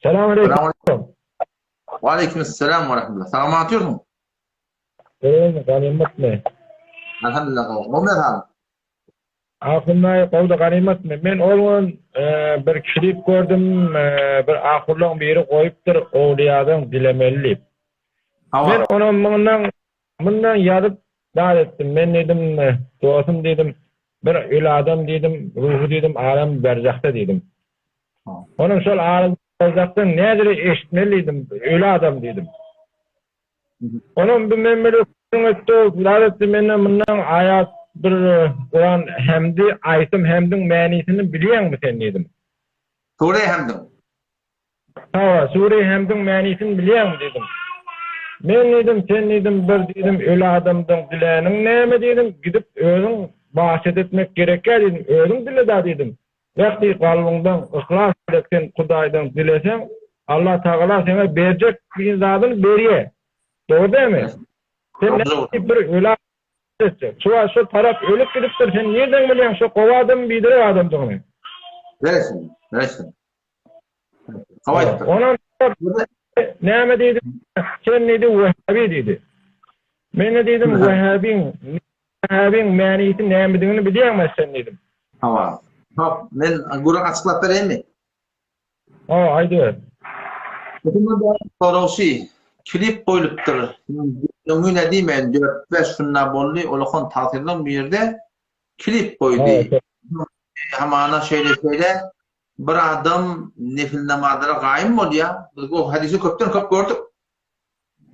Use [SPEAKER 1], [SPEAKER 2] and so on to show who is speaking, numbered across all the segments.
[SPEAKER 1] Selamünaleyküm.
[SPEAKER 2] Selamünaleyküm. Ve aleykümselam ve rahmetullah. Selam atıyorsun.
[SPEAKER 1] Ganimet mi?
[SPEAKER 2] Elhamdülillah. O ne hal?
[SPEAKER 1] Aklımda kaldı ganimet mi? Ben onun bir klip gördüm. Bir ahurluğun biri koyuptur. Oğliyadan dilemeli. Ben
[SPEAKER 2] Hava.
[SPEAKER 1] onun bundan yazıp davet ettim. Ben dedim dostum dedim. Bir öyle adam dedim. Ruhu dedim. Alem berzakta dedim. Onun sol alem berzakta nedir eşitmeliydim. Öyle adam dedim. Onun bir memeli bundan ayat bir Kur'an hemdi aytım hemdin manisini biliyor musun sen dedim.
[SPEAKER 2] Sure hemdim.
[SPEAKER 1] Ha, sure hemdin manisini biliyor musun dedim. Ben dedim sen dedim bir dedim öyle adamdan dilenin neme dedim gidip özün bahset etmek gerek dedim özün dile da dedim. Vakti kalbından ihlas etsen Kudaydan dilesen Allah Teala sana verecek bir zadını veriyor. Doğru değil mi? Sen bir öyle şu taraf ölüp gidiptir. Sen nereden biliyorsun? Şu kova adam bidire adamdığını.
[SPEAKER 2] Neresin? Neresin? Kavayttır.
[SPEAKER 1] Onun ne dedim? Sen neydi? Vehhabi dedi. Ben ne dedim? Vehhabin manisi ne dediğini biliyor musun sen dedim.
[SPEAKER 2] Hava. Hop. Ben Kur'an açıklap vereyim mi?
[SPEAKER 1] Haydi.
[SPEAKER 2] Bakın da sorusu. Klip koyuluptur. Nümune değil mi? 4-5 şunla bolli. Olakon tatilden bir yerde klip koydu. Hamana şöyle bir adam nefil namazlara kaim oluyor. O hadisi köpten köp gördük.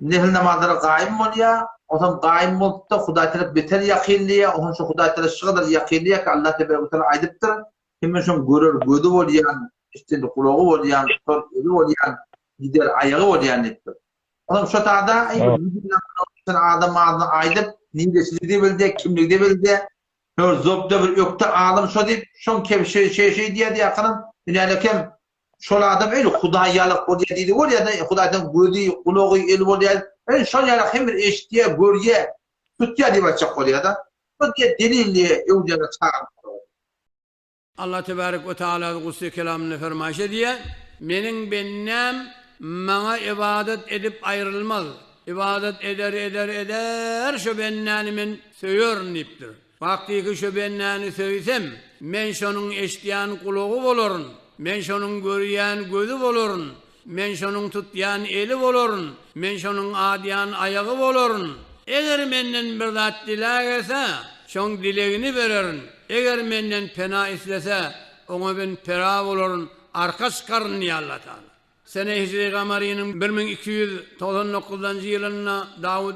[SPEAKER 2] Nefil namazlara kaim oluyor. O zaman kaim oldu da Huday Teala beter yakilliye. O zaman şu Huday Teala şu kadar yakilliye ki Allah Teala aydıptır. Hemen şu görür, gözü oluyan, işte kulağı oluyan, eli oluyan, gider ayağı oluyan ettir. O zaman şu taada adam aydıp, nidesizliği bildi, kimliği bildi. Zopta bir yokta adam şu deyip şon kem şey diye yakının yani kem şol adam öyle Hudayalık o diye dedi var ya da Hudaydan gözü kulağı el var ya en şon yani hem eştiye görye tutya diye bakacak oluyor da o diye delilli evcana çağır.
[SPEAKER 3] Allah Tebarek ve Teala Kutsi kelamını fermaş diye menin bennem bana ibadet edip ayrılmaz. İbadet eder şu bennanimin söyür niptir. Vakti ki şu bennani söysem men şonun eştiyan kulağı olurun. Men şonun görüyen gözü olurun. Men şonun tutyan eli olurun. Men şonun adiyan ayağı olurun. Eğer menden bir zat dilagese şon dileğini veririn. Eğer menden pena istese ona ben pera olurun. Arka çıkarın ya Allah Teala. Sene Hicri Kamari'nin 1299 yılına Davud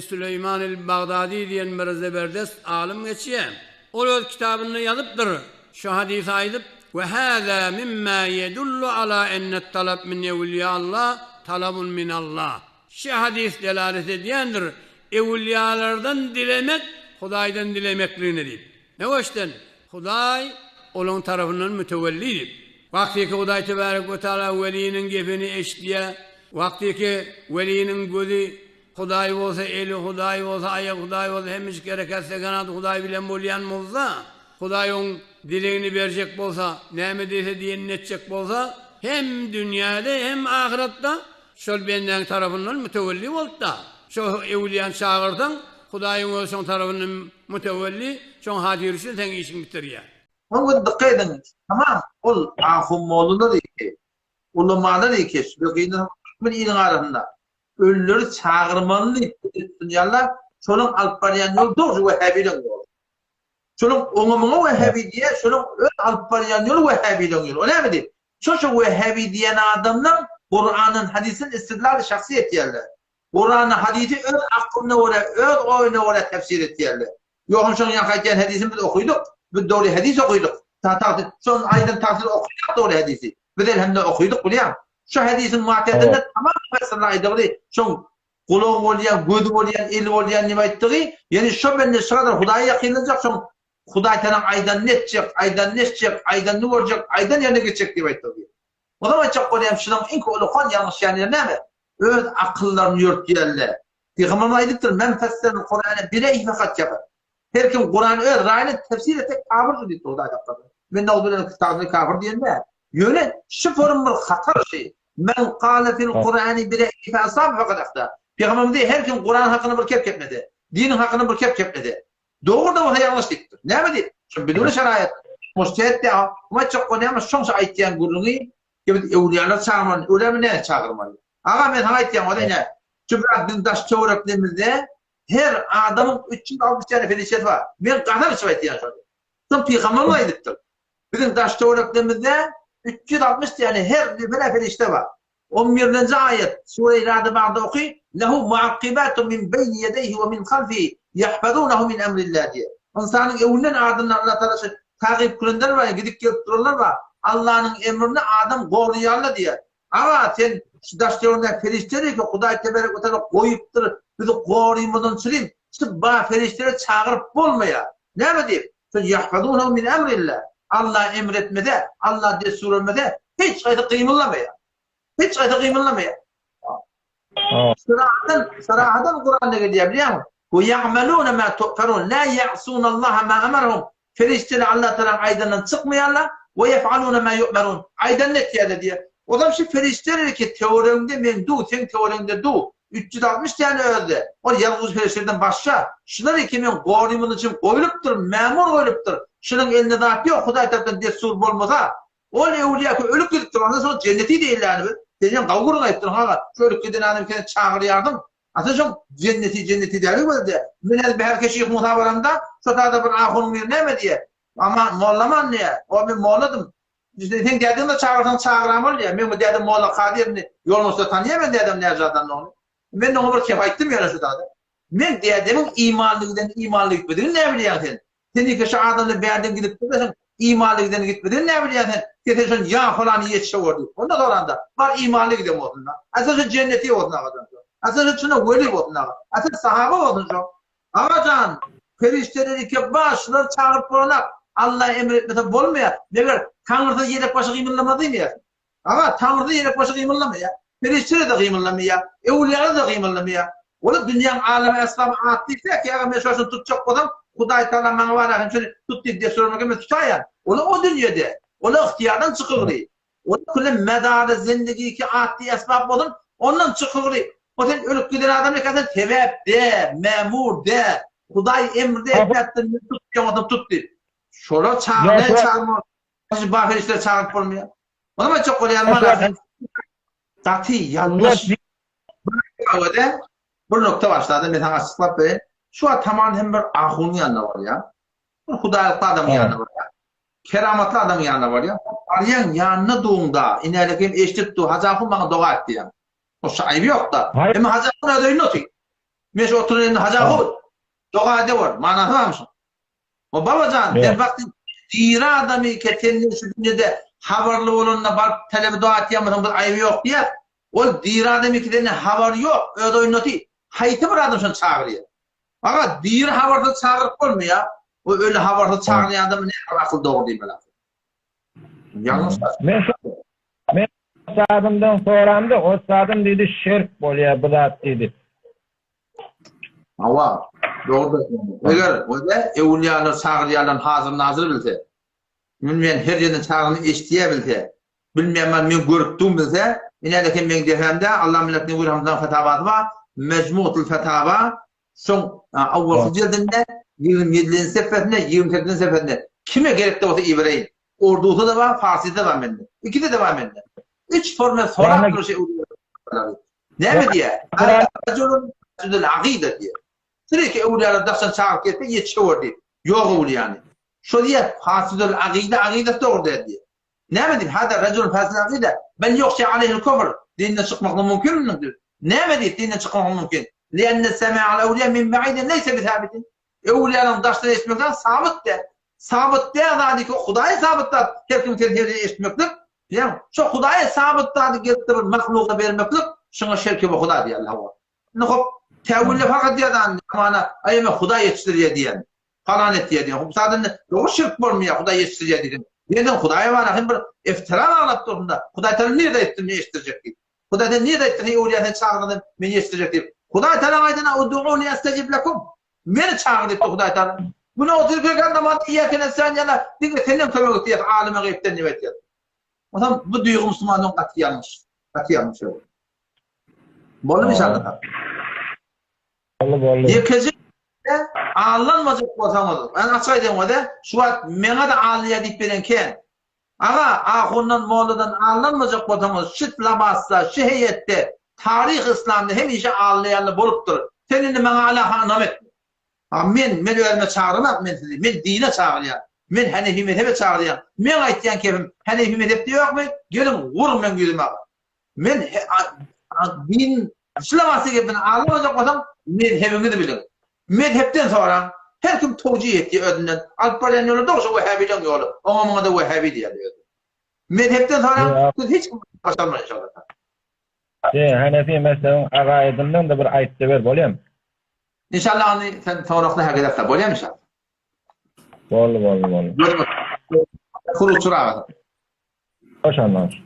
[SPEAKER 3] Süleyman el-Bağdadi diyen bir zeberdest alim geçiyor. O öz kitabını yazıptır. Şu hadisi aydıp ve hâzâ mimmâ yedullu alâ ennet talab min evliyâllâh talabun minallâh. Şu hadis delalet ediyendir. Evliyalardan dilemek, Huday'dan dilemekliğine deyip. Ne hoşten? Huday onun tarafından mütevellidir. Vakti ki Huday Tebarek ve Teala velinin gefini eşdiye, vakti ki velinin gözü Huday olsa, eli Huday olsa, ayak Huday olsa, hem hiç gerekirse kanadı Huday bilen bolyan olsa, Huday onun dileğini verecek bolsa, nemediyse diyenini edecek bolsa, hem dünyada hem ahirette şöyle benden tarafından mütevelli oldu da, şu evliyan çağırdan, Huday'ın olsun tarafından mütevelli, şu hadirisi sen işin bitir ya.
[SPEAKER 2] Ama dikkat edin. Tamam. Ol ahum oğludur ki. Ulamalar ki. Sübekinin hükmünün arasında. Ölüleri çağırmanını yapıyorlar. Şunun alpariyan yolu doğru Vehhabi'den yolu. Şunun onumunu Vehhabi diye, şunun alpariyan yolu Vehhabi'den yolu. Öyle mi değil? Şu Vehhabi diyen adamdan Kur'an'ın, hadisin istidlal şahsiyet yerler. Kur'an'ın hadisi öz aklına oraya, öz oyuna oraya tefsir et yerler. Yok şunun yakayken hadisini biz okuduk. Bir doğru hadis okuduk. Son aydan tafsir okuduk doğru hadisi. Biz hem de okuduk biliyor musun? Şu hadisin muhtedinde tamam mesela aydığı şu kulağı olayan, gözü olayan, eli olayan ne ayttığı yani şu bende sıradan Huday'a yakınlanacak şu Huday Teala aydan ne edecek, aydan ne edecek, aydan ne olacak, aydan yerine geçecek diye ayttığı. O zaman çok önemli şunun en kolay yanlış yani ne mi? Öz akıllarını yürütüyorlar. Peygamber aydıktır men fesserin Kur'an'ı bire fakat yapar. Her kim Kur'an'ı öğren, rayını tefsir etmek kafirdir diye Huday Teala. Ben de olduğunu kitabını kafir diyen de. Yöne şu form bir hatar şey. Men qala fil Qur'ani bile ifasab fakat akta. Peygamber de her kim Kur'an hakkını bir kep kepmedi. Dinin hakkını bir kep kepmedi. Doğru da o yanlışlıktır. Ne mi? Şimdi bidun şarayet. Mustahette ama çok önemli şonsa aytyan gurunu gibi evliyalar çağırman. Öyle mi ne çağırman? Aga men aytyan o da ne? Çünkü din daş çoğraklarımızda her adamın 360 tane felsefesi var. Ben kadar şey aytyan şöyle. Tam peygamber aydıktır. Bizim daş çoğraklarımızda 360 tane her bir felsefesi var. 11. ayet Sure-i Ra'da ba'da okuy. Lehu muakkibatun min beyni yedeyhi ve min khalfihi yahfazunahu min emrillah diye. İnsanın evinden ardından Allah Teala'sı takip kılanlar var, gidip gelip dururlar var. Allah'ın emrini adam koruyarlar diye. Ama sen şu daşlarında ferişleri ki Huday Tebarek ve Teala koyuptur, bizi koruymadan süreyim. İşte bana ferişleri çağırıp olmaya. Ne mi diyeyim? Yahfazunahu min emrillah. Allah emretmede, Allah destur etmede hiç kayda kıyımlanmaya. Hiç kayda kıyımlanmaya. Sırahadan Kur'an'da gidiyor biliyor musun? وَيَعْمَلُونَ مَا تُؤْفَرُونَ لَا يَعْصُونَ اللّٰهَ مَا أَمَرَهُمْ Ferişteler Allah Teala'nın aydanından çıkmayanlar وَيَفْعَلُونَ مَا يُؤْمَرُونَ Aydan ne diyede diye. O da şu ferişteler ki teoremde men du, sen teoremde du. 360 tane öldü. O yalnız feriştelerden başka. Şunlar kimin korumun için koyuluptur, memur koyuluptur. Şunun elinde dağıt yok. Huday tarafından destur olmasa. O evliya ölüp gidiptir. Ondan sonra cenneti değil yani. Diyeceğim kavgurun ayıptır. Şöyle giden adam kendine çağırıyordum. Aslında cenneti derdi böyle. Minel Beherke Şeyh Muhtabaram'da sotada bir ahunun bir ne mi diye. Ama mollaman niye? O bir molladım. İşte sen dediğimde çağırsan çağıramır diye. Ben bu dedim molla Kadir'ini yolunuzda tanıyamam dedim Nevzat'tan onu. Ben de onu bir kefayettim yani sotada. Ben dedim imanlı gitmediğini ne biliyorsun sen? Senin ki şu adamla beğendim gidip gidersen imanlı gitmediğini ne biliyorsun sen? Dedin ya falan yetişe oldu. Ondan sonra da var imanlı gidelim olsun. Aslında cenneti olsun kadar. Aslında şuna veli olsun. Aslında sahaba olsun çok. Ama can, ferişteleri ki başlar çağırıp bulanak. Allah emretmese bolmuyor. Neler Tanrı'da yedek başı kıyımlanmadı mı ya? Ama Tanrı'da yedek başı kıyımlanmıyor. Ferişteleri de kıyımlanmıyor. Evliyalar da kıyımlanmıyor. Ola dünyanın alemi esnafı attıysa ki eğer meşhursun tutacak adam Huday Teala bana var ya şöyle tut diye sormak gibi tutayan. Ola o dünyada. Ola ihtiyardan çıkıyor. Ola kulle medarı zindagi ki attı esnaf olun ondan çıkıyor. O sen ölüp giden adam ne kadar tevep de, memur de, Huday emrde etmedin tutacak adam tuttu. Şola çağırma. Nasıl bahir işte çağırıp olmuyor. O zaman çok kolayalma lazım. Zati yanlış. Bir nokta başladı. Ben sana açıklayıp vereyim. Şu an tamamen hem bir ahunun yanına var ya. Hudaylıklı adamın yanına var ya. Keramatlı adamın yanına var ya. Arayan yanına doğumda inerlekim eşittu. Hazafın bana doğa etti ya. O sahibi yok da. Ama Hazafın adayı notu. Mesela oturun Hazafın. Doğa etti var. Manası var mısın? O babacan der vaktin dira adamı ki kendin şu dünyada haberli olunla bar talebi doğa etti yapmasın. Ayıbı yok diye. O dira adamı ki de haber yok. Öyle oyun notu. Hayti bir adam şunu çağırıyor. Fakat bir havarda çağırıp olmuyor. O öyle havarda çağırıyor adamı ne akıl doğru değil mi? Yanlış var.
[SPEAKER 1] Men sadımdan soramdı. O sadım dedi şirk bolya bulat dedi.
[SPEAKER 2] Hava. Doğru. Eğer o da evliyalar çağırıyorlar hazır nazır bilse. Men her yerden çağrını işleyebilse. Bilmem ben görüptüm bilse. Yine de kim ben defende Allah milletine buyurhamdan fetavat var. Mecmuatul Fetava son avval cildinde 27. seferde 28. seferde kime gerekli olsa İbrahim Urdu'da da var, Fars'ta da var bende. İkide de var bende. Üç forma soran bir şey ne mi diye? Racülün akide diye. Sürekli evliyalar daksan çağırıp gelip yetişiyor diye. Yok yani. Şu diye Fars'ta akide doğru diye. Ne mi diye? Hada racülün Fars'ta akide ben yoksa aleyhil kufr dinle çıkmakla mümkün müdür? Ne mi diye dinle çıkmakla mümkün? لأن السماع الأولياء من بعيد ليس بثابت. Evliyaların daşları eşitmekten sabit de. Sabit de yani ki Hudaya sabit de. Her kim tercihleri eşitmektir. Yani şu Hudaya sabit de gelip bir mahluka vermektir. Şuna şirki ve Huda diye Allah var. Nuhub teville fakat diye de amana ayime Huda yetiştiriyor diyen. Falan et diye diyen. Sadece o şirk olmuyor Huda yetiştiriyor diyen. Neden Hudaya var? Hem bir iftira ağlattı orada. Hudaya tabi niye de ettin ne yetiştirecek diye. Hudaya niye de ettin evliyadan çağırmadın beni yetiştirecek diye. Huday Teala aydına ud'uni estecib lekum. Meni çağırdı Huday Teala. Bunu otururken namaz iyakene sen yana dinle senin kömek diye alime gıybten nimet yap. O zaman bu duygu Müslümanın katı yanlış. Atıyam şöyle. Bolum inşallah.
[SPEAKER 1] Bolly.
[SPEAKER 2] Yekezi ağlanmazık bolsamaz. Ben açaydım o da şu an mena da ağlıya dip berenken. Aga ahundan molladan ağlanmazık bolsamaz. Şit labassa, şehiyette, tarih İslam'da hemişe ağlayanlı bolupdur. Senin de bana alaha namet. Men ölme çağırmak men dine çağıryan. Men Hanefi mezhebe çağıryan. Men aytyan kefim Hanefi mezhep diyor mu? Gelin vurun men gözüme. Men din İslam'ı gibi ağlamayacak adam mezhebini de bilir. Mezhepten sonra her kim tevcih ettiği ödünden Alperen yolu da olsa Vehhabi'den yolu. Ona da Vehhabi diye diyor. Mezhepten sonra hiç başarmaz inşallah.
[SPEAKER 1] Hanefi mezhebinin agaidından da bir aytdı ver bolyam.
[SPEAKER 2] İnşallah onu sen sonrasında hakikaten bolyam inşallah.
[SPEAKER 1] Bolly.
[SPEAKER 2] Kurul çurağı.
[SPEAKER 1] Hoş anlamış.